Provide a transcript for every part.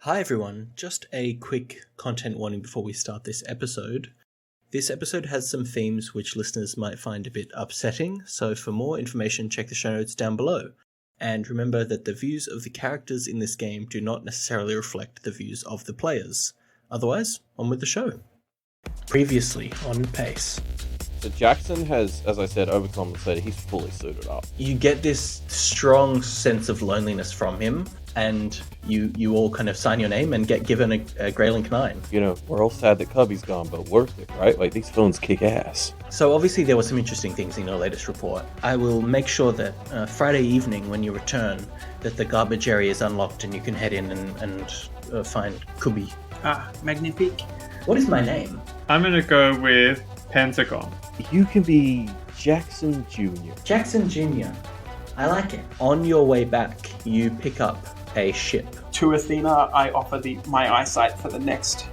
Hi everyone, just a quick content warning before we start this episode. This episode has some themes which listeners might find a bit upsetting, so for more information check the show notes down below. And remember that the views of the characters in this game do not necessarily reflect the views of the players. Otherwise, on with the show. Previously on Pace. So Jackson has, as I said, overcompensated. He's fully suited up. You get this strong sense of loneliness from him, and you all kind of sign your name and get given a Grey Link 9. You know, we're all sad that Cubby's gone, but worth it, right? Like, these phones kick ass. So obviously there were some interesting things in your latest report. I will make sure that Friday evening when you return, that the garbage area is unlocked and you can head in and find Kubi. Magnifique. What is my name? I'm gonna go with Pentagon. You can be Jackson Jr. Jackson Jr. I like it. On your way back, you pick up a ship. To Athena, I offer my eyesight for the next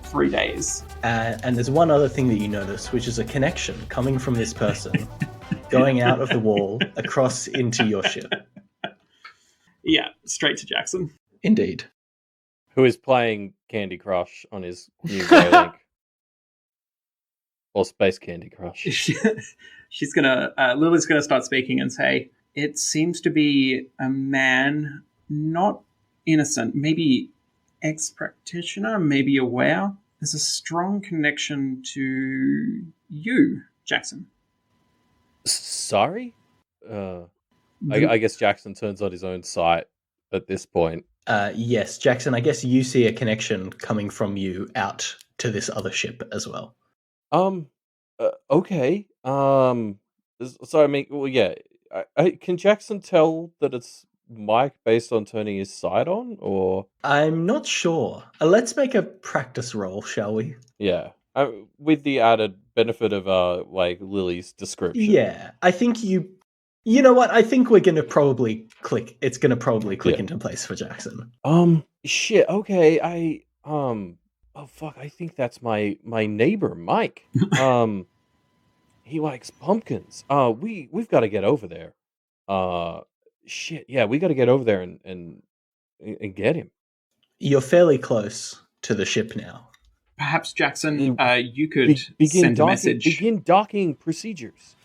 3 days. And there's one other thing that you notice, which is a connection coming from this person, going out of the wall, across into your ship. Yeah, straight to Jackson. Indeed. Who is playing Candy Crush on his new Grey Link. Or Space Candy Crush. She's gonna, Lily's gonna start speaking and say, it seems to be a man, not innocent, maybe ex-practitioner, maybe aware. There's a strong connection to you, Jackson. Sorry? I guess Jackson turns on his own sight at this point. Yes, Jackson, I guess you see a connection coming from you out to this other ship as well. Okay. So I mean, well, yeah. Can Jackson tell that it's Mike based on turning his sight on, or? I'm not sure. Let's make a practice roll, shall we? Yeah. With the added benefit of like Lily's description. Yeah, I think you know what? I think we're gonna probably click. It's gonna probably click into place for Jackson. Shit. Okay. Oh fuck! I think that's my neighbor, Mike. He likes pumpkins. We've got to get over there. Shit. Yeah, we got to get over there and get him. You're fairly close to the ship now. Perhaps Jackson, you could send a message. Begin docking procedures.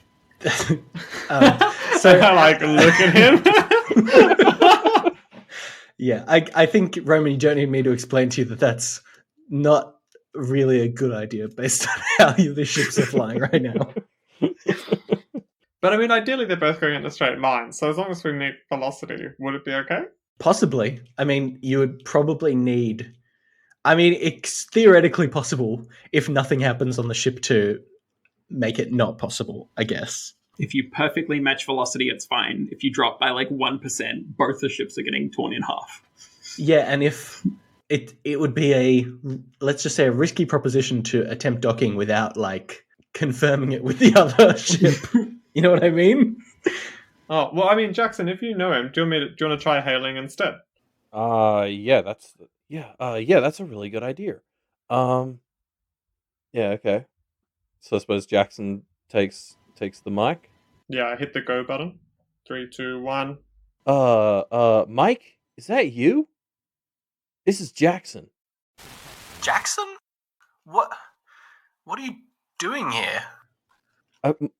So I like look at him. Yeah, I think Roman, you don't need me to explain to you that that's not really a good idea based on how the ships are flying right now. But I mean, ideally they're both going in a straight line, so as long as we meet velocity, would it be okay? Possibly. I mean, you would probably need... I mean, it's theoretically possible if nothing happens on the ship to make it not possible, I guess. If you perfectly match velocity, it's fine. If you drop by like 1%, both the ships are getting torn in half. Yeah, and if... It would be let's just say, a risky proposition to attempt docking without, like, confirming it with the other ship. You know what I mean? Oh, well, I mean, Jackson, if you know him, do you want to try hailing instead? Yeah, that's a really good idea. Yeah, okay. So I suppose Jackson takes the mic. Yeah, I hit the go button. 3, 2, 1. Mike, is that you? This is Jackson. Jackson? What are you doing here?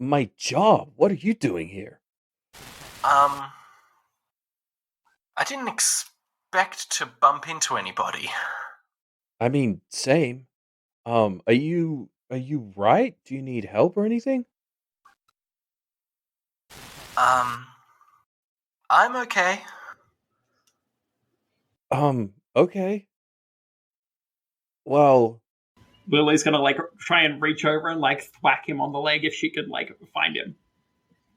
My job. What are you doing here? I didn't expect to bump into anybody. I mean, same. Are you right? Do you need help or anything? I'm okay. Okay. Well, Lily's gonna like try and reach over and like thwack him on the leg if she could like find him.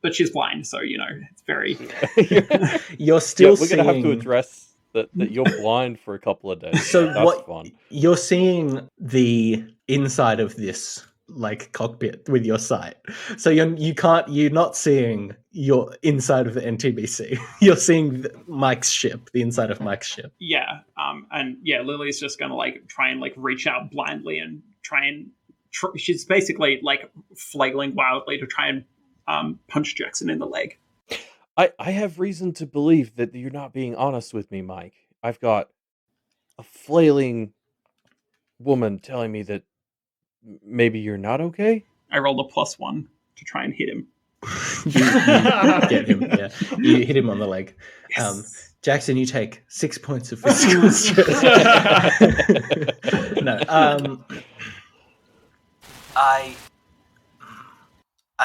But she's blind, so you know, it's very... You're still we're gonna have to address that you're blind for a couple of days. So that's fun. You're seeing the inside of this like cockpit with your sight. So you're not seeing your inside of the NTBC. You're seeing Mike's ship, the inside of Mike's ship. Yeah. And yeah, Lily's just gonna like try and like reach out blindly and try and she's basically like flailing wildly to try and punch Jackson in the leg. I have reason to believe that you're not being honest with me, Mike. I've got a flailing woman telling me that maybe you're not okay? I rolled a +1 to try and hit him. you get him, yeah. You hit him on the leg. Yes. Jackson, you take 6 points of physical stress. No, I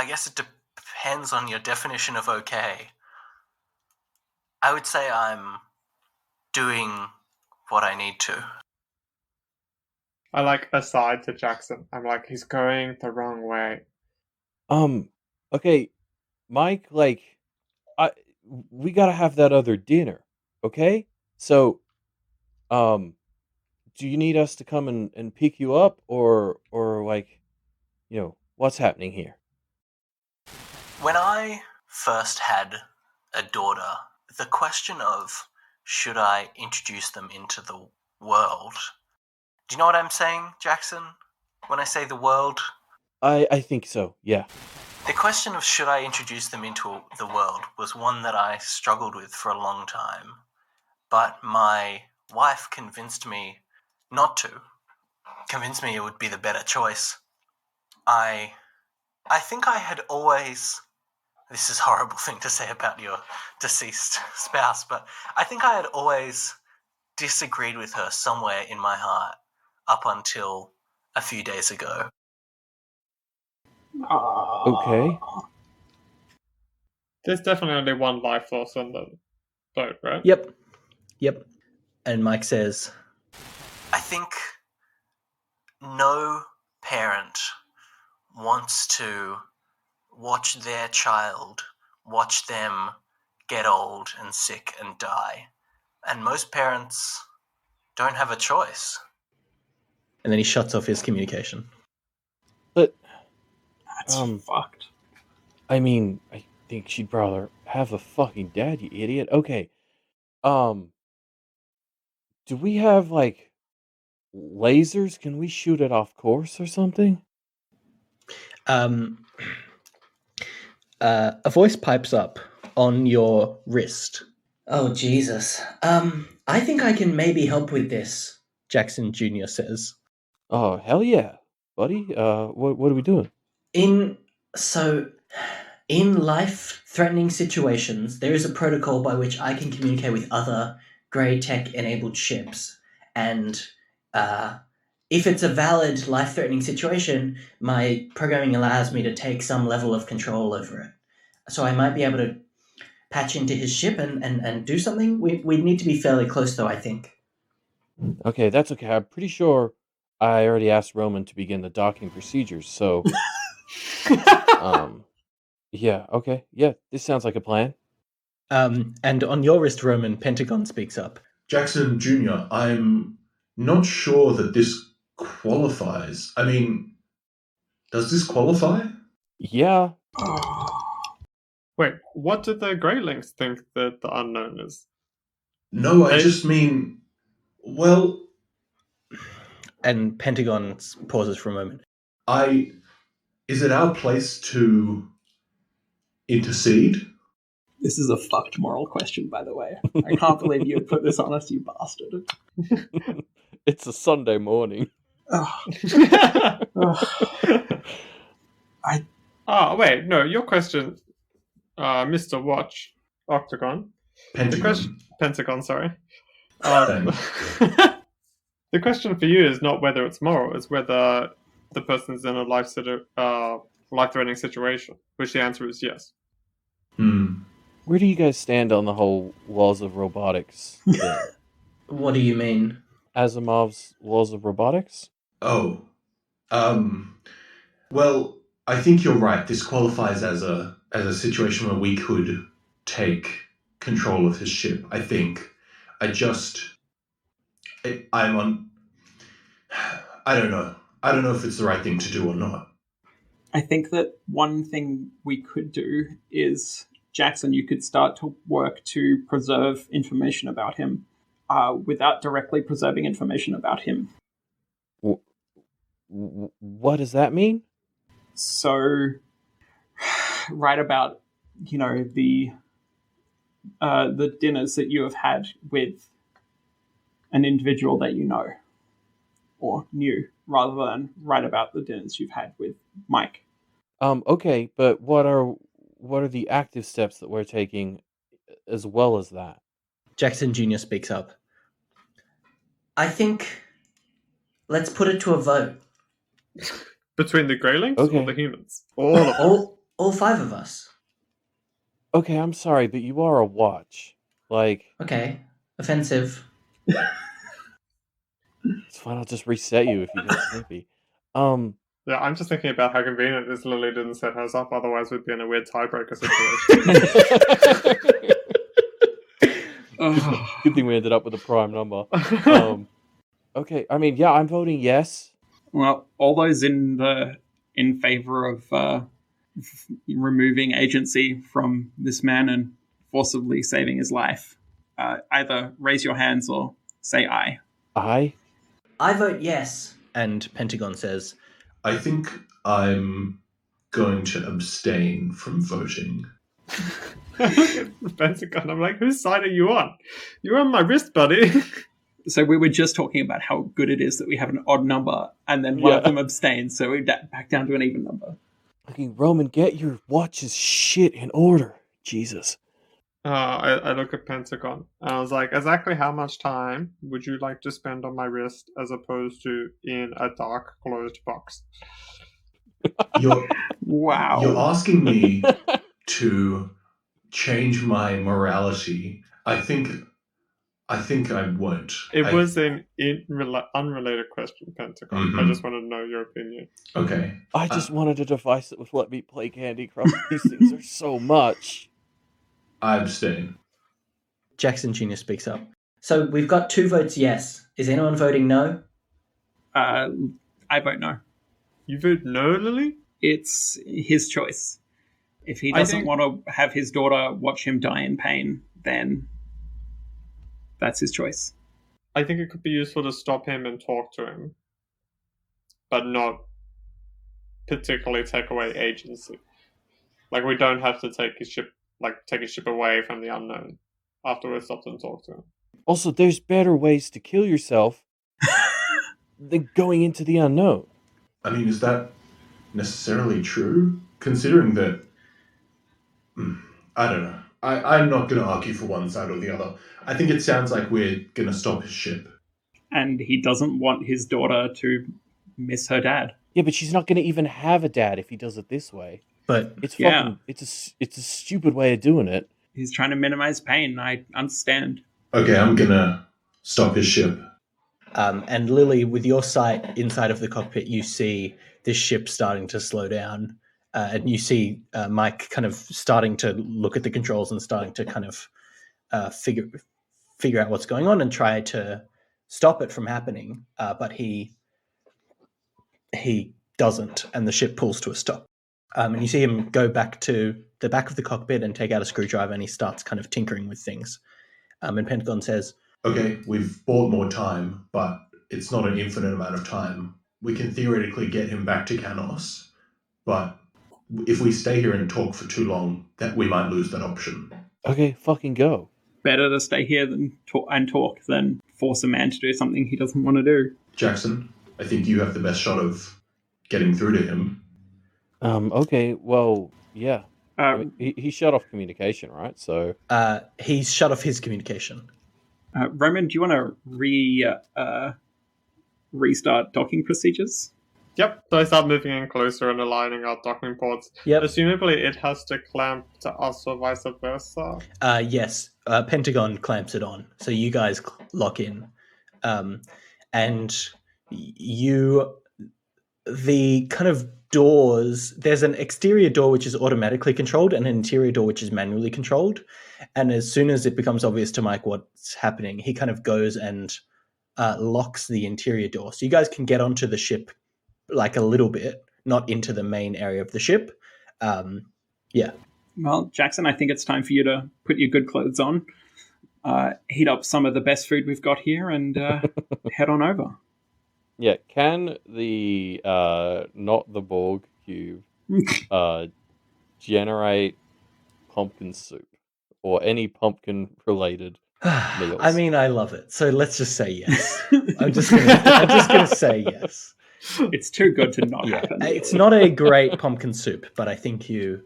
guess it depends on your definition of okay. I would say I'm doing what I need to. I aside to Jackson. I'm like, he's going the wrong way. Okay, Mike, we gotta have that other dinner, okay? So, do you need us to come and pick you up, or what's happening here? When I first had a daughter, the question of should I introduce them into the world? Do you know what I'm saying, Jackson? When I say the world? I think so, yeah. The question of should I introduce them into the world was one that I struggled with for a long time. But my wife convinced me not to. Convinced me it would be the better choice. I think I had always... This is a horrible thing to say about your deceased spouse, but I think I had always disagreed with her somewhere in my heart up until a few days ago. Okay. There's definitely only one life force on the boat, right? Yep. And Mike says, I think no parent wants to watch their child, watch them get old and sick and die. And most parents don't have a choice. And then he shuts off his communication. But That's fucked. I mean, I think she'd rather have a fucking dad, you idiot. Okay. Do we have lasers? Can we shoot it off course or something? A voice pipes up on your wrist. Oh, Jesus. I think I can maybe help with this, Jackson Jr. says. Oh, hell yeah, buddy. What are we doing? In life-threatening situations, there is a protocol by which I can communicate with other grey tech-enabled ships. And if it's a valid life-threatening situation, my programming allows me to take some level of control over it. So I might be able to patch into his ship and do something. We need to be fairly close, though, I think. Okay, that's okay. I'm pretty sure I already asked Roman to begin the docking procedures, so... yeah, okay. Yeah, this sounds like a plan. And on your wrist, Roman, Pentagon speaks up. Jackson Jr., I'm not sure that this qualifies. I mean, does this qualify? Yeah. Wait, what did the Greylings think that the unknown is? No, I just mean, well... And Pentagon pauses for a moment. Is it our place to intercede? This is a fucked moral question, by the way. I can't believe you put this on us, you bastard. It's a Sunday morning. Oh, wait, no, your question, Mr. Watch, Octagon. Pentagon, sorry. The question for you is not whether it's moral, it's whether the person's in a life-threatening situation, which the answer is yes. Where do you guys stand on the whole laws of robotics thing? What do you mean? Asimov's laws of robotics? Oh. Well, I think you're right. This qualifies as a situation where we could take control of his ship, I think. I don't know. I don't know if it's the right thing to do or not. I think that one thing we could do is, Jackson, you could start to work to preserve information about him without directly preserving information about him. What does that mean? So, right about, the dinners that you have had with an individual that you know or knew, rather than write about the dinners you've had with Mike. Okay, but what are the active steps that we're taking as well as that? Jackson Jr. speaks up. I think let's put it to a vote. Between the Greylings Okay. or the humans? All of us. All 5 of us. Okay, I'm sorry, but you are a watch. Like, Okay. Offensive. it's fine. I'll just reset you if you get snippy. Yeah, I'm just thinking about how convenient it is Lily didn't set hers up, otherwise we'd be in a weird tiebreaker situation. Good thing we ended up with a prime number. Okay, I mean, yeah, I'm voting yes. Well, all those in favor of removing agency from this man and forcibly saving his life, either raise your hands or say aye. Aye? I vote yes. And Pentagon says, I think I'm going to abstain from voting. The Pentagon, I'm like, whose side are you on? You're on my wrist, buddy. So we were just talking about how good it is that we have an odd number, and then one of them abstains, so we're back down to an even number. Fucking Roman, get your watch's shit in order. Jesus. I look at Pentagon, and I was like, exactly how much time would you like to spend on my wrist as opposed to in a dark, closed box? Wow. You're asking me to change my morality. I think I won't. It was an unrelated question, Pentagon. Mm-hmm. I just wanted to know your opinion. Okay. I just wanted a device that would let me play Candy Crush. These things are so much. I abstain. Jackson Jr. speaks up. So we've got 2 votes yes. Is anyone voting no? I vote no. You vote no, Lily? It's his choice. If he doesn't want to have his daughter watch him die in pain, then that's his choice. I think it could be useful to stop him and talk to him, but not particularly take away agency. Like, we don't have to take his ship away from the unknown after we stopped and talked to him. Also, there's better ways to kill yourself than going into the unknown. I mean, is that necessarily true? Considering that, I don't know. I'm not going to argue for one side or the other. I think it sounds like we're going to stop his ship. And he doesn't want his daughter to miss her dad. Yeah, but she's not going to even have a dad if he does it this way. But it's fucking, it's a stupid way of doing it. He's trying to minimize pain. I understand. Okay, I'm going to stop his ship. And Lily, with your sight inside of the cockpit, you see this ship starting to slow down. And you see Mike kind of starting to look at the controls and starting to kind of figure out what's going on and try to stop it from happening. But he doesn't, and the ship pulls to a stop. And you see him go back to the back of the cockpit and take out a screwdriver, and he starts kind of tinkering with things. And Pentagon says, okay, we've bought more time, but it's not an infinite amount of time. We can theoretically get him back to Canos, but if we stay here and talk for too long, that we might lose that option. Okay, fucking go. Better to stay here than talk than force a man to do something he doesn't want to do. Jackson, I think you have the best shot of getting through to him. Okay, well, yeah. I mean, he shut off communication, right? So he's shut off his communication. Roman, do you want to restart docking procedures? Yep, so I start moving in closer and aligning our docking ports. Yep. Assumably it has to clamp to us or vice versa. Yes, Pentagon clamps it on. So you guys lock in. And the kind of doors, there's an exterior door which is automatically controlled and an interior door which is manually controlled. And as soon as it becomes obvious to Mike what's happening, he kind of goes and locks the interior door. So you guys can get onto the ship like a little bit, not into the main area of the ship. Yeah. Well, Jackson, I think it's time for you to put your good clothes on, heat up some of the best food we've got here, and head on over. Yeah, can the not the Borg cube generate pumpkin soup or any pumpkin related I mean, I love it. So let's just say yes. I'm just gonna say yes. It's too good to not Yeah, happen. it's not a great pumpkin soup, but I think you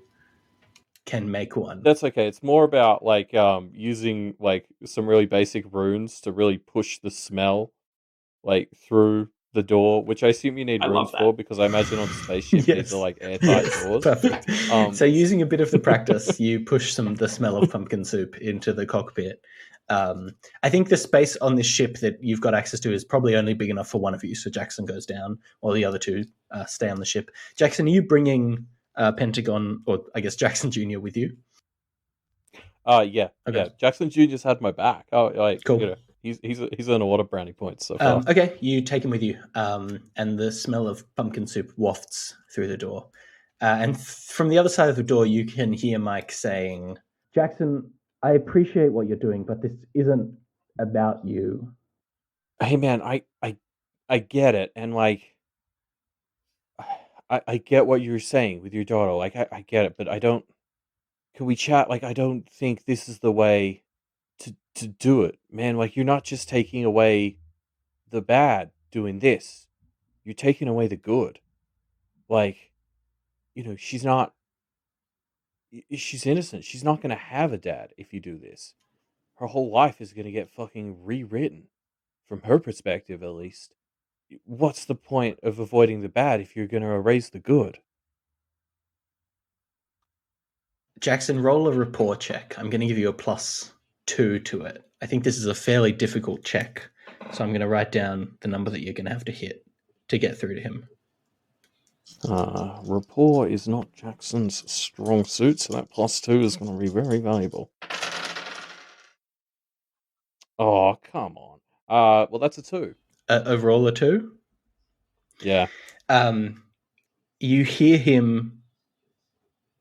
can make one. That's okay. It's more about like using like some really basic runes to really push the smell like through the door, which I assume you need I love runes that. for because I imagine on the spaceship these Yes. are like airtight Yes, doors. perfect. So using a bit of the practice, you push the smell of pumpkin soup into the cockpit. I think the space on this ship that you've got access to is probably only big enough for one of you, so Jackson goes down, while the other two stay on the ship. Jackson, are you bringing Pentagon, or I guess Jackson Jr. with you? Yeah, Okay. yeah. Jackson Jr.'s had my back. Oh, like Cool. you know, he's an order brownie points so far. Okay, you take him with you, and the smell of pumpkin soup wafts through the door. And from the other side of the door, you can hear Mike saying, Jackson, I appreciate what you're doing, but this isn't about you. Hey man, I get it, and like I get what you're saying with your daughter. Like I get it, but I don't. Can we chat? Like I don't think this is the way to do it, man. Like you're not just taking away the bad doing this. You're taking away the good. Like, you know, she's innocent. She's not going to have a dad if you do this. Her whole life is going to get fucking rewritten from her perspective, at least. What's the point of avoiding the bad if you're going to erase the good? Jackson, roll a rapport check. I'm going to give you a +2 to it. I think this is a fairly difficult check, so I'm going to write down the number that you're going to have to hit to get through to him. Rapport is not Jackson's strong suit, so that +2 is going to be very valuable. Oh, come on. Well, that's a 2. Overall, a 2? Yeah. You hear him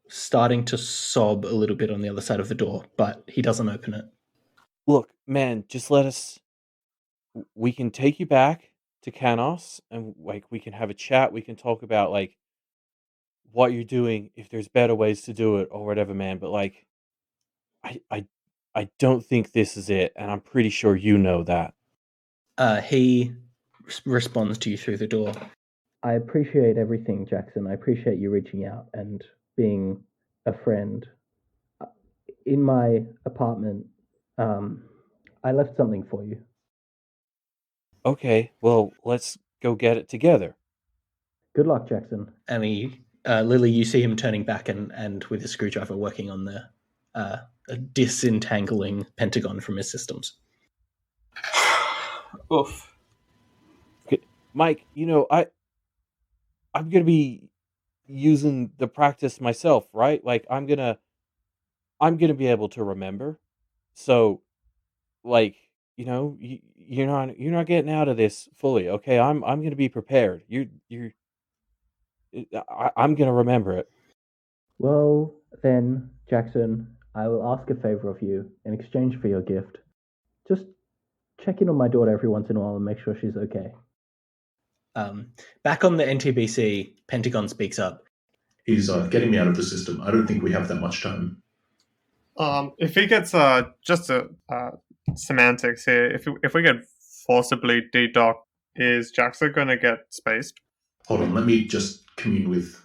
starting to sob a little bit on the other side of the door, but he doesn't open it. Look, man, just let us. We can take you back to Canos, and like we can have a chat. We can talk about like what you're doing, if there's better ways to do it, or whatever, man. But like, I don't think this is it, and I'm pretty sure you know that. He responds to you through the door. I appreciate everything, Jackson. I appreciate you reaching out and being a friend. In my apartment, I left something for you. Okay, well, let's go get it together. Good luck, Jackson. And Lily, you see him turning back and with his screwdriver working on the disentangling Pentagon from his systems. Oof. Okay, Mike, you know, I'm gonna be using the practice myself, right? Like I'm gonna be able to remember. So, like, you know, you're not getting out of this fully, okay? I'm gonna be prepared. I'm gonna remember it. Well, then, Jackson, I will ask a favor of you in exchange for your gift. Just check in on my daughter every once in a while and make sure she's okay. Back on the NTBC, Pentagon speaks up. He's getting me out of the system. I don't think we have that much time. If he gets just semantics here, if we get forcibly dedocked, is Jackson going to get spaced? Hold on, let me just commune with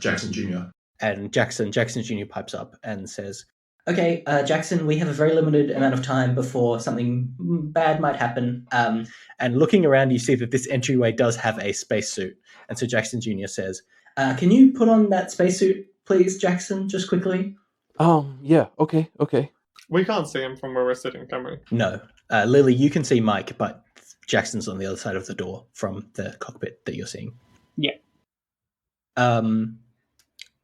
Jackson Jr. And Jackson Jr. pipes up and says, okay, Jackson, we have a very limited amount of time before something bad might happen. And looking around, you see that this entryway does have a spacesuit. And so Jackson Jr. says, can you put on that spacesuit, please, Jackson, just quickly? Yeah, okay. We can't see him from where we're sitting, can we? No. Lily, you can see Mike, but Jackson's on the other side of the door from the cockpit that you're seeing. Yeah.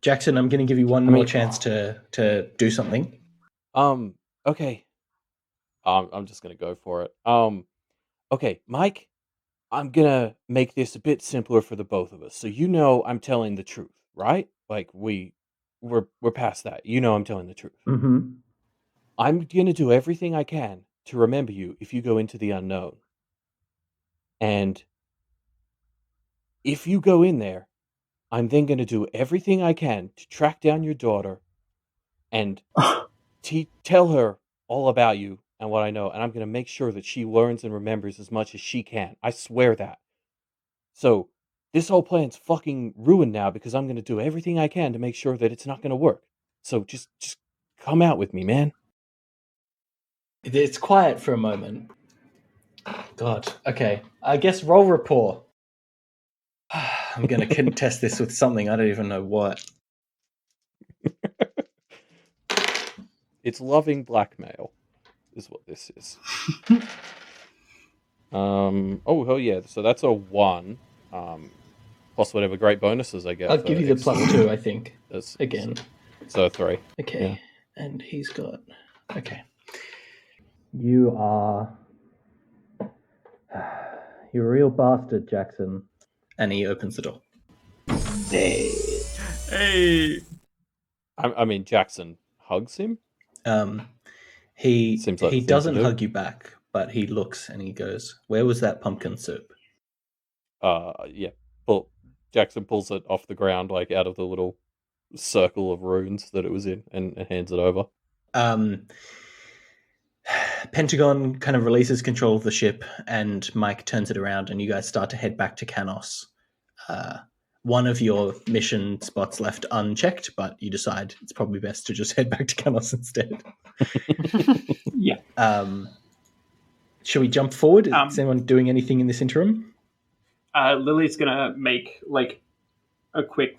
Jackson, I'm going to give you one more chance to do something. Okay. I'm just going to go for it. Okay, Mike, I'm going to make this a bit simpler for the both of us. So you know I'm telling the truth, right? Like we're past that. You know I'm telling the truth. Mm-hmm. I'm going to do everything I can to remember you if you go into the unknown. And if you go in there, I'm then going to do everything I can to track down your daughter and tell her all about you and what I know, and I'm going to make sure that she learns and remembers as much as she can. I swear that. So, this whole plan's fucking ruined now because I'm going to do everything I can to make sure that it's not going to work. So, just come out with me, man. It's quiet for a moment. God, okay. I guess roll rapport. I'm going to contest this with something. I don't even know what. It's loving blackmail, is what this is. Oh, hell yeah. So that's a 1. Plus whatever great bonuses I get. I'll give you the +2, I think. Again. So 3. Okay. Yeah. And he's got... Okay. You are... You're a real bastard, Jackson. And he opens the door. Hey! I mean, Jackson hugs him? He like doesn't hug you back, but he looks and he goes, "Where was that pumpkin soup?" Yeah. Jackson pulls it off the ground, like out of the little circle of runes that it was in, and hands it over. Pentagon kind of releases control of the ship, and Mike turns it around, and you guys start to head back to Canos. One of your mission spots left unchecked, but you decide it's probably best to just head back to Canos instead. Yeah. Shall we jump forward? Is anyone doing anything in this interim? Lily's gonna make like a quick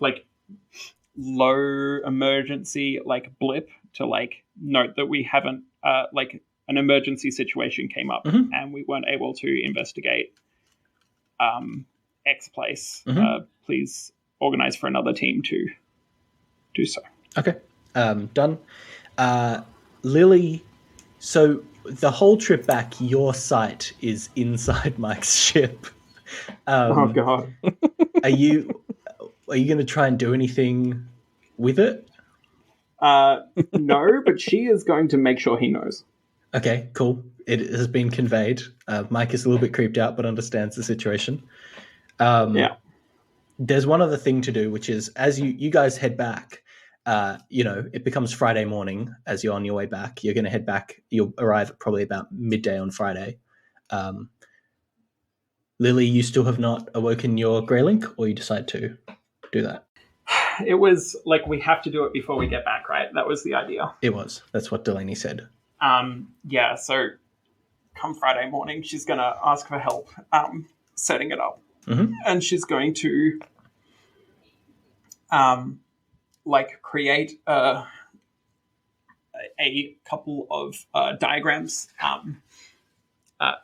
low emergency blip to note that we haven't an emergency situation came up and we weren't able to investigate X place. Please organize for another team to do so. Okay. Done. Lily, so the whole trip back, your sight is inside Mike's ship. Oh God. Are you going to try and do anything with it? No, but she is going to make sure he knows. Okay, cool. It has been conveyed. Mike is a little bit creeped out, but understands the situation. Yeah. There's one other thing to do, which is as you guys head back, it becomes Friday morning as you're on your way back. You're going to head back. You'll arrive at probably about midday on Friday. Lily, you still have not awoken your Grey Link, or you decide to do that? It was we have to do it before we get back, right? That was the idea. It was. That's what Delaney said. Yeah, so come Friday morning, she's going to ask for help setting it up. And she's going to create a couple of diagrams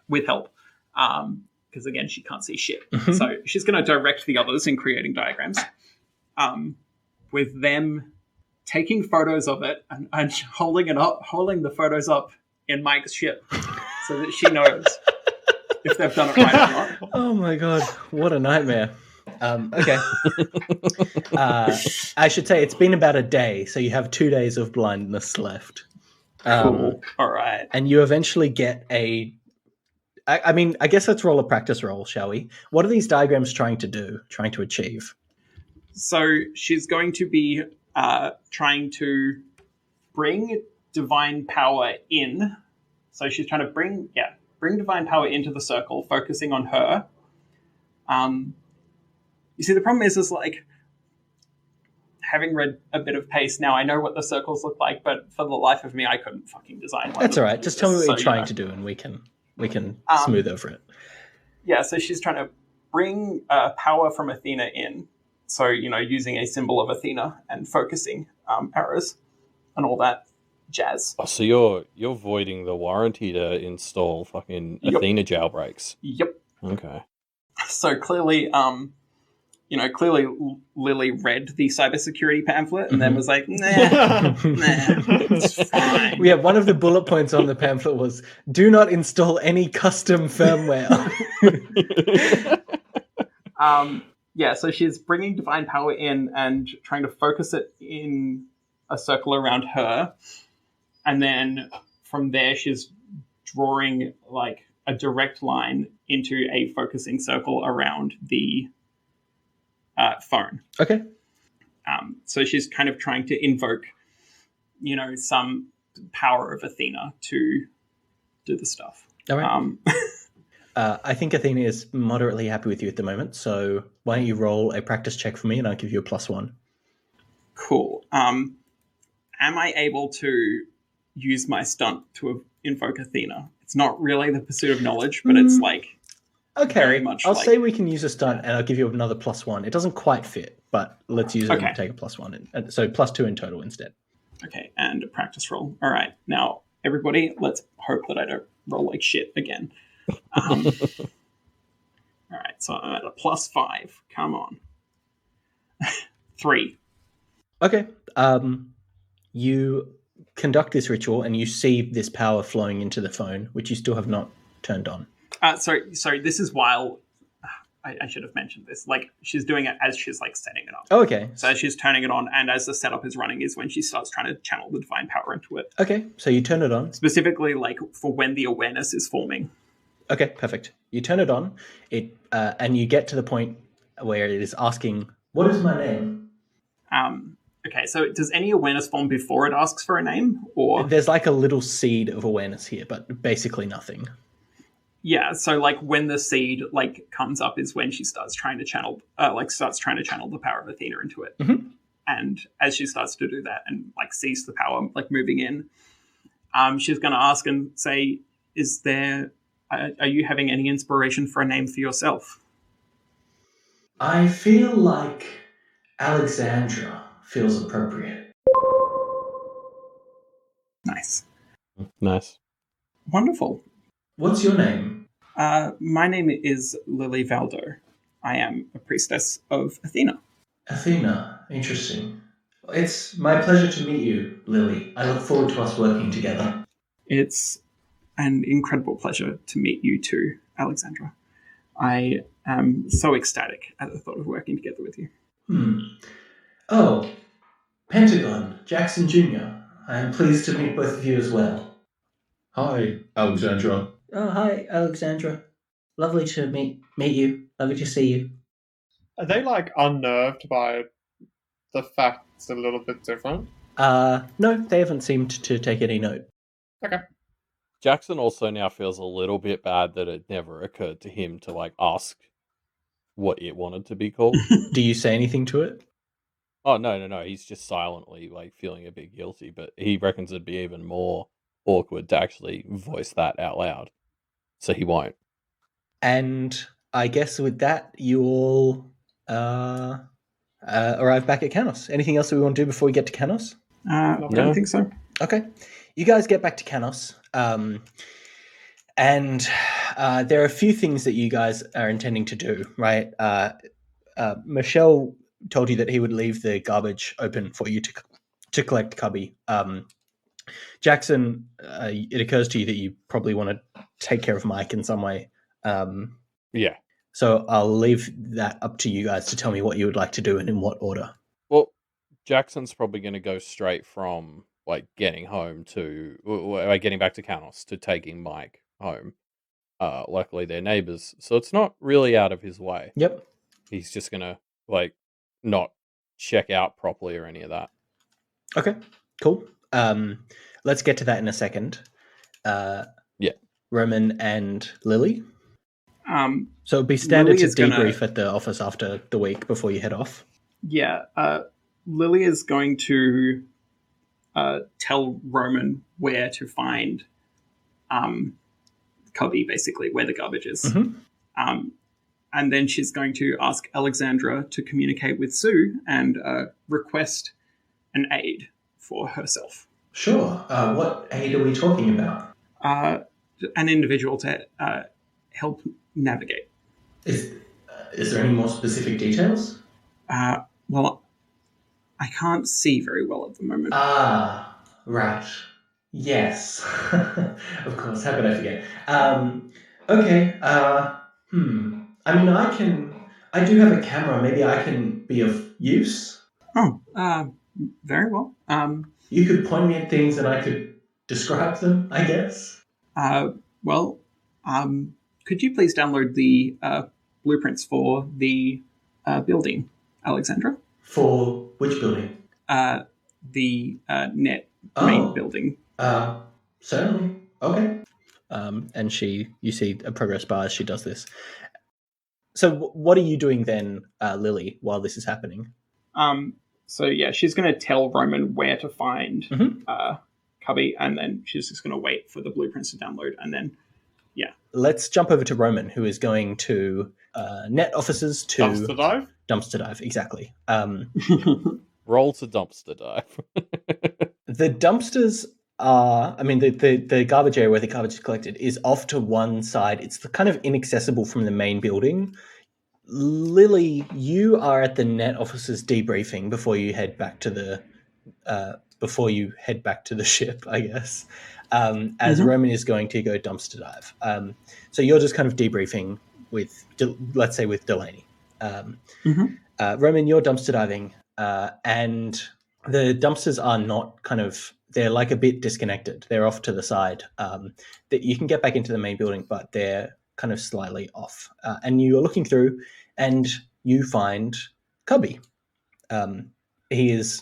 with help. Because again, she can't see shit. So she's going to direct the others in creating diagrams with them taking photos of it and holding the photos up in Mike's ship so that she knows if they've done it right or not. Oh my God, what a nightmare. Okay. I should say it's been about a day, so you have 2 days of blindness left. Cool. All right. And you eventually get I guess let's roll a practice roll, shall we? What are these diagrams trying to achieve? So she's going to be trying to bring divine power in. So she's trying to bring divine power into the circle, focusing on her. You see, the problem is having read a bit of Pace now, I know what the circles look like, but for the life of me, I couldn't fucking design one. That's all right. Just tell me what you're trying to do, and we can smooth over it. Yeah, so she's trying to bring power from Athena in. So, using a symbol of Athena and focusing arrows and all that jazz. Oh, so you're voiding the warranty to install fucking Athena jailbreaks. Yep. Okay. So clearly, clearly Lily read the cybersecurity pamphlet and then was like, nah, it's fine. Yeah, one of the bullet points on the pamphlet was, do not install any custom firmware. Yeah, so she's bringing divine power in and trying to focus it in a circle around her. And then from there, she's drawing a direct line into a focusing circle around the phone. Okay. So she's kind of trying to invoke, some power of Athena to do the stuff. All right. I think Athena is moderately happy with you at the moment, so why don't you roll a practice check for me and I'll give you a +1. Cool. Am I able to use my stunt to invoke Athena? It's not really the pursuit of knowledge, but it's like Okay, very much I'll like- say we can use a stunt and I'll give you another +1. It doesn't quite fit, but let's use it Okay. and take a +1. So +2 in total instead. Okay, and a practice roll. All right, now everybody, let's hope that I don't roll like shit again. All right, so I'm at a +5. Come on. 3. Okay. You conduct this ritual and you see this power flowing into the phone, which you still have not turned on. Sorry. This is while I should have mentioned this. Like, she's doing it as she's like setting it up. Oh, okay. So as she's turning it on, and as the setup is running, is when she starts trying to channel the divine power into it. Okay, so you turn it on. Specifically, like for when the awareness is forming. Okay, perfect. You turn it on. And you get to the point where it is asking, "What is my name?" Okay, so does any awareness form before it asks for a name, or There's like a little seed of awareness here, but basically nothing. yeah? So like when the seed like comes up is when she starts trying to channel, the power of Athena into it. Mm-hmm. And as she starts to do that and like sees the power like moving in, she's going to ask and say, "Is there? Are you having any inspiration for a name for yourself?" I feel like Alexandra feels appropriate. Nice, Nice. wonderful. What's your name? My name is Lily Valdo. I am a priestess of Athena. Athena. Interesting. It's my pleasure to meet you, Lily. I look forward to us working together. It's an incredible pleasure to meet you too, Alexandra. I am so ecstatic at the thought of working together with you. Oh, Pentagon, Jackson Jr. I am pleased to meet both of you as well. Hi, Alexandra. Oh, hi, Alexandra. Lovely to meet you. Lovely to see you. Are they like unnerved by the fact it's a little bit different? No, they haven't seemed to take any note. Okay. Jackson also now feels a little bit bad that it never occurred to him to like ask what it wanted to be called. Do you say anything to it? Oh, no. He's just silently like feeling a bit guilty, but he reckons it'd be even more awkward to actually voice that out loud. So he won't. And I guess with that, you all arrive back at Canos. Anything else that we want to do before we get to Canos? I don't think so. Okay. You guys get back to Canos. And there are a few things that you guys are intending to do, right? Michelle told you that he would leave the garbage open for you to collect Cubby. Jackson, it occurs to you that you probably want to take care of Mike in some way. Yeah. So I'll leave that up to you guys to tell me what you would like to do and in what order. Well, Jackson's probably going to go straight from like getting home to getting back to Canos to taking Mike home. Luckily, they're neighbors, so it's not really out of his way. Yep. He's just going to like not check out properly or any of that. Okay, cool. Let's get to that in a second. Yeah. Roman and Lily. So it'd be standard Lily to is gonna- debrief at the office after the week before you head off. Yeah, Lily is going to tell Roman where to find Cubby, basically, where the garbage is. Mm-hmm. And then she's going to ask Alexandra to communicate with Sue and request an aid for herself. Sure. What aid are we talking about? An individual to help navigate. Is there any more specific details? Well, I can't see very well at the moment. Ah, right. Yes. Of course. How could I forget? Okay. I mean, I do have a camera. Maybe I can be of use. Oh, very well. You could point me at things and I could describe them, I guess. Well, could you please download the blueprints for the building, Alexandra? For which building? The net main building. Certainly. Okay. and you see a progress bar as she does this. So what are you doing then, Lily, while this is happening? So yeah, she's going to tell Roman where to find Mhm. Cubby, and then she's just going to wait for the blueprints to download, and then Let's jump over to Roman, who is going to net officers to Dumpster dive? Dumpster dive, exactly. Roll to dumpster dive. The dumpsters are, I mean, the garbage area where the garbage is collected is off to one side. It's kind of inaccessible from the main building. Lily, you are at the net officers debriefing before you head back to the ship, I guess. As Roman is going to go dumpster dive. So you're just kind of debriefing with, let's say, with Delaney. Roman, you're dumpster diving, and the dumpsters are not they're like a bit disconnected. They're off to the side. That you can get back into the main building, but they're kind of slightly off. And you are looking through, and you find Cubby. He is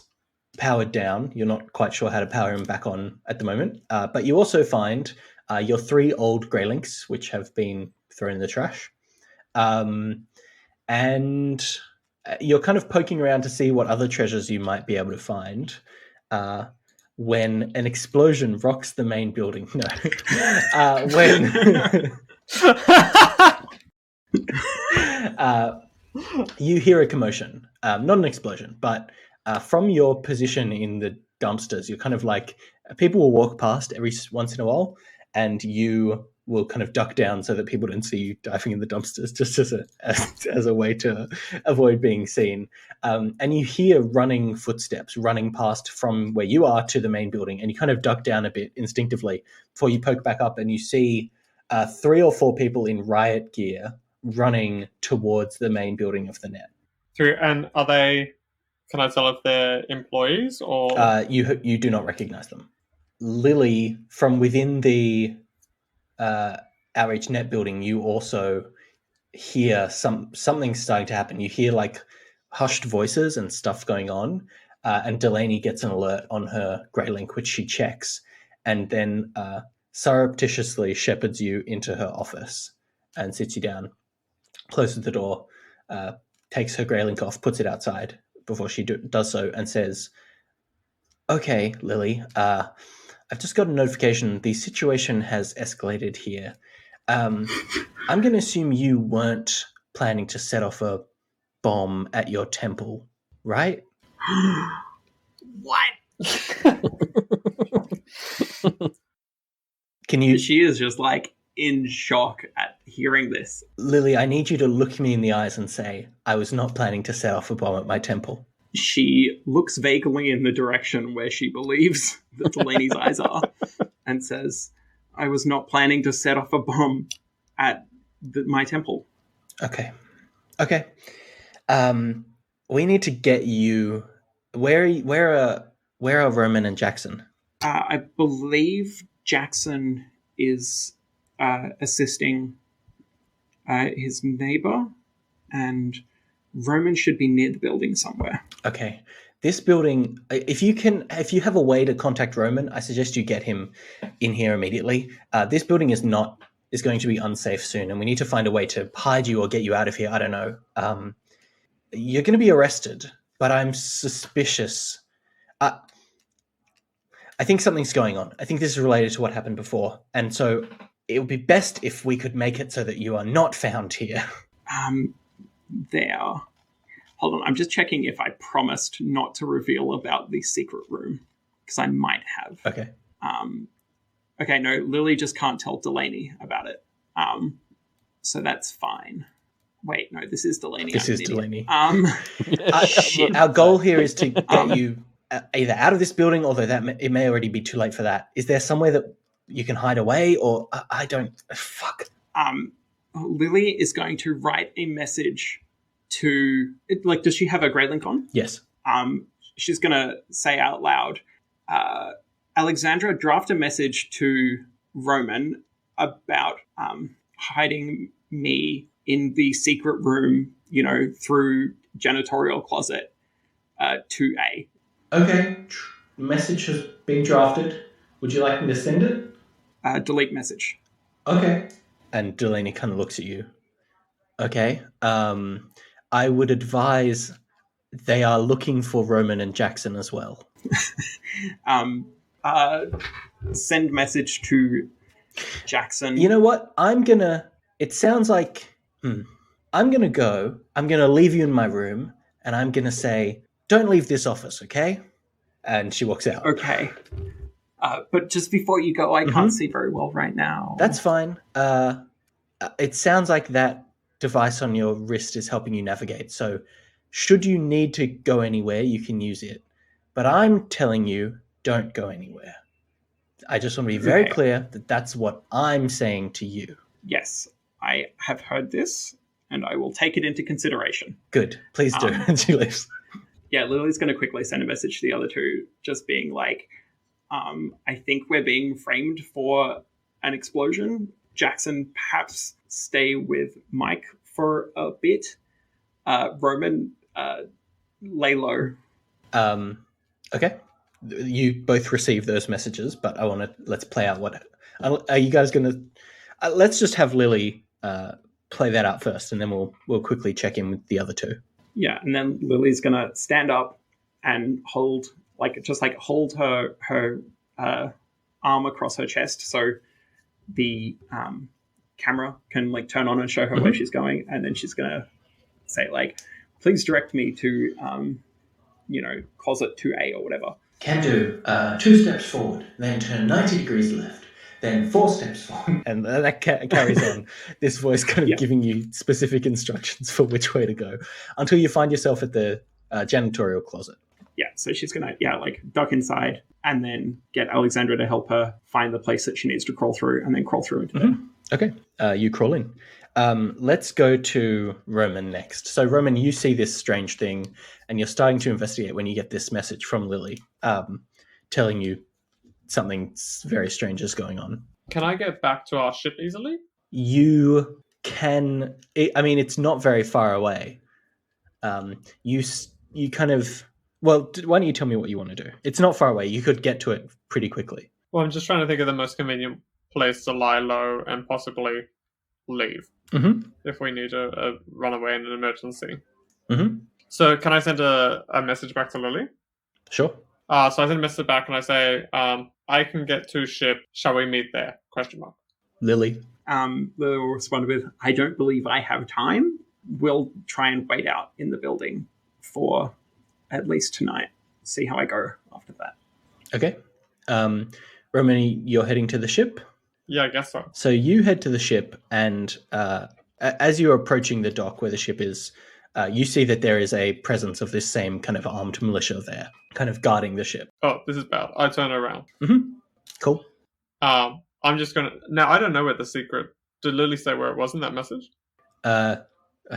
powered down. You're not quite sure how to power him back on at the moment. But you also find your 3 old Grey Links, which have been thrown in the trash. And you're kind of poking around to see what other treasures you might be able to find when an explosion rocks the main building. No. You hear a commotion. Not an explosion, but from your position in the dumpsters, you're kind of like, people will walk past every once in a while, and you will kind of duck down so that people don't see you diving in the dumpsters, just as a way to avoid being seen. And you hear running footsteps running past from where you are to the main building, and you kind of duck down a bit instinctively before you poke back up, and you see 3 or 4 people in riot gear running towards the main building of the net. And are they? Can I tell if they're employees or? You do not recognize them. Lily, from within the Outreach Net building, you also hear something starting to happen. You hear like hushed voices and stuff going on, and Delaney gets an alert on her Grey Link, which she checks, and then surreptitiously shepherds you into her office and sits you down, closes the door, takes her Grey Link off, puts it outside before she does so, and says, "Okay, Lily, I've just got a notification. The situation has escalated here. I'm going to assume you weren't planning to set off a bomb at your temple, right?" What? Can you? She is just like in shock at hearing this. Lily, I need you to look me in the eyes and say, "I was not planning to set off a bomb at my temple." She looks vaguely in the direction where she believes that Delaney's eyes are and says, "I was not planning to set off a bomb at my temple." Okay. We need to get you. Where are Roman and Jackson? I believe Jackson is assisting his neighbor, and Roman should be near the building somewhere. Okay. This building, if you have a way to contact Roman, I suggest you get him in here immediately. This building is going to be unsafe soon, and we need to find a way to hide you or get you out of here. I don't know. You're going to be arrested, but I'm suspicious. I think something's going on. I think this is related to what happened before, and so it would be best if we could make it so that you are not found here. Hold on, I'm just checking if I promised not to reveal about the secret room, because I might have. Okay. Okay, no, Lily just can't tell Delaney about it. So that's fine. Wait, no, this is Delaney. This is Delaney. Shit. Our goal here is to get you either out of this building, although it may already be too late for that. Is there somewhere that you can hide away, or I don't... Fuck. Lily is going to write a message to... Like, does she have a Grey Link on? Yes. She's going to say out loud, Alexandra, draft a message to Roman about hiding me in the secret room, through janitorial closet 2A. Okay. Message has been drafted. Would you like me to send it? Delete message. Okay. And Delaney kind of looks at you. Okay. I would advise they are looking for Roman and Jackson as well. Send message to Jackson. You know what? It sounds like, I'm going to go. I'm going to leave you in my room, and I'm going to say, don't leave this office, okay? And she walks out. Okay. But just before you go, I can't see very well right now. That's fine. It sounds like that device on your wrist is helping you navigate. So should you need to go anywhere, you can use it. But I'm telling you, don't go anywhere. I just want to be very clear that that's what I'm saying to you. Yes, I have heard this, and I will take it into consideration. Good. Please do. And she leaves. Yeah, Lily's going to quickly send a message to the other two, just being like, I think we're being framed for an explosion. Jackson, perhaps stay with Mike for a bit. Roman, lay low. Okay. You both receive those messages, but let's play out what... Are you guys going to... let's just have Lily play that out first, and then we'll quickly check in with the other two. Yeah, and then Lily's going to stand up and hold her arm across her chest so the camera can like turn on and show her where she's going, and then she's going to say like, please direct me to closet 2A or whatever. Can do. 2 steps forward, then turn 90 degrees left, then 4 steps forward. And that carries on. This voice kind of giving you specific instructions for which way to go until you find yourself at the janitorial closet. Yeah, so she's going to, duck inside and then get Alexandra to help her find the place that she needs to crawl through and then crawl through into there. Okay, you crawl in. Let's go to Roman next. So, Roman, you see this strange thing and you're starting to investigate when you get this message from Lily telling you something very strange is going on. Can I get back to our ship easily? You can. It's not very far away. You kind of... Well, why don't you tell me what you want to do? It's not far away. You could get to it pretty quickly. Well, I'm just trying to think of the most convenient place to lie low and possibly leave if we need to run away in an emergency. So can I send a message back to Lily? Sure. So I send a message back and I say, I can get to ship. Shall we meet there? ? Lily? Lily will respond with, I don't believe I have time. We'll try and wait out in the building for at least tonight. See how I go after that. Okay. Roman, you're heading to the ship? Yeah, I guess so. So you head to the ship, and as you're approaching the dock where the ship is, you see that there is a presence of this same kind of armed militia there, kind of guarding the ship. Oh, this is bad. I turn around. Cool. I'm just going to... Now, I don't know where the secret... Did Lily say where it was in that message? I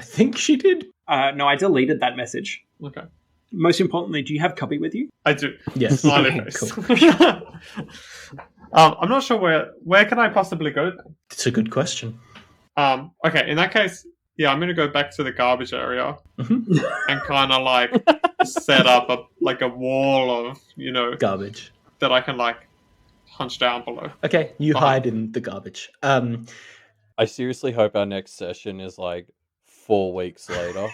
think she did. No, I deleted that message. Okay. Most importantly, do you have copy with you? I do. Yes. Smiley face. Cool. I'm not sure where can I possibly go then? It's a good question. Okay, in that case, yeah, I'm going to go back to the garbage area and kind of like set up a wall of, garbage that I can like hunch down below. Okay, you hide in the garbage. I seriously hope our next session is like 4 weeks later.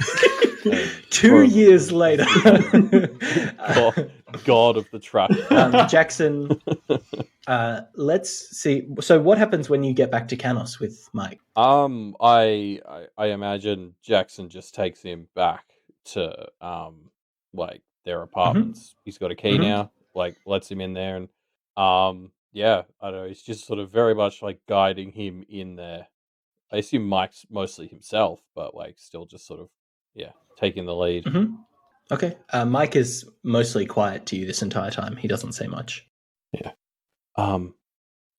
2 years later. God of the track. Jackson, let's see. So what happens when you get back to Canos with Mike? I imagine Jackson just takes him back to their apartments. He's got a key now, lets him in there, and I don't know, he's just sort of very much like guiding him in there. I assume Mike's mostly himself, but still just sort of taking the lead. Okay. Mike is mostly quiet to you this entire time. He doesn't say much. Yeah.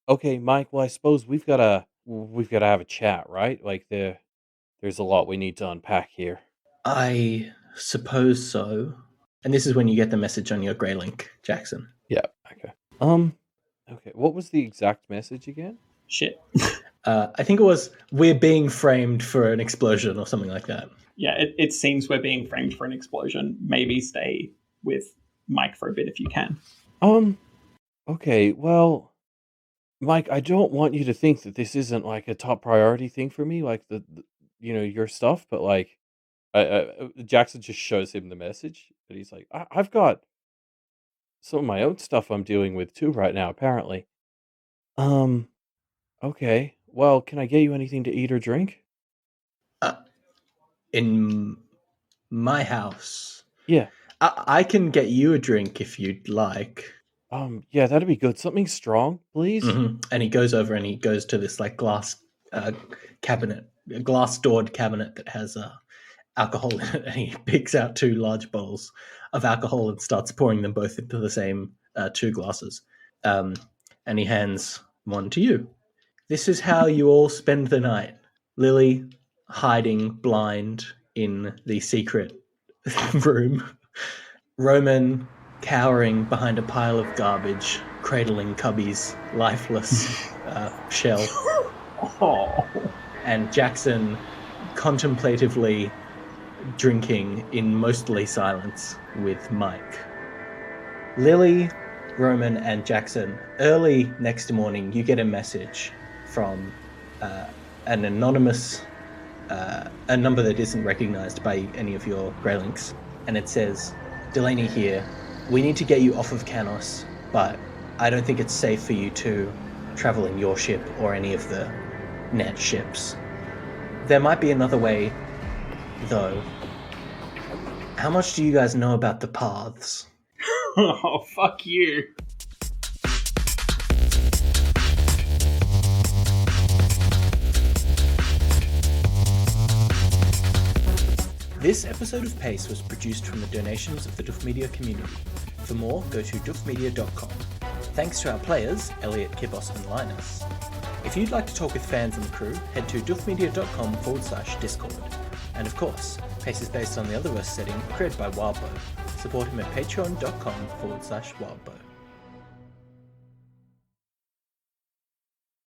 Okay, Mike. Well, I suppose we've got to have a chat, right? There's a lot we need to unpack here. I suppose so. And this is when you get the message on your Grey Link, Jackson. Yeah. Okay. Okay. What was the exact message again? Shit. I think it was, we're being framed for an explosion or something like that. Yeah, it seems we're being framed for an explosion. Maybe stay with Mike for a bit if you can. Okay, well, Mike, I don't want you to think that this isn't like a top priority thing for me, like your stuff, but like, Jackson just shows him the message, but he's like, I've got some of my own stuff I'm dealing with too right now, apparently. Um, okay. Well, can I get you anything to eat or drink? In my house. Yeah. I can get you a drink if you'd like. Yeah, that'd be good. Something strong, please. Mm-hmm. And he goes over and he goes to this like glass cabinet, a glass doored cabinet that has alcohol in it, and he picks out 2 large bowls of alcohol and starts pouring them both into the same 2 glasses. And he hands one to you. This is how you all spend the night. Lily hiding blind in the secret room. Roman cowering behind a pile of garbage, cradling Cubby's lifeless shell. Oh. And Jackson contemplatively drinking in mostly silence with Mike. Lily, Roman, and Jackson, early next morning, you get a message from an anonymous, a number that isn't recognized by any of your Greylinks, and it says, Delaney here, we need to get you off of Canos, but I don't think it's safe for you to travel in your ship or any of the net ships. There might be another way, though. How much do you guys know about the paths? Oh, fuck you. This episode of Pace was produced from the donations of the Duff Media community. For more, go to duffmedia.com. Thanks to our players, Elliot, Kippos, and Linus. If you'd like to talk with fans and the crew, head to duffmedia.com/Discord. And of course, Pace is based on the Otherverse setting created by Wildbow. Support him at patreon.com/Wildbow.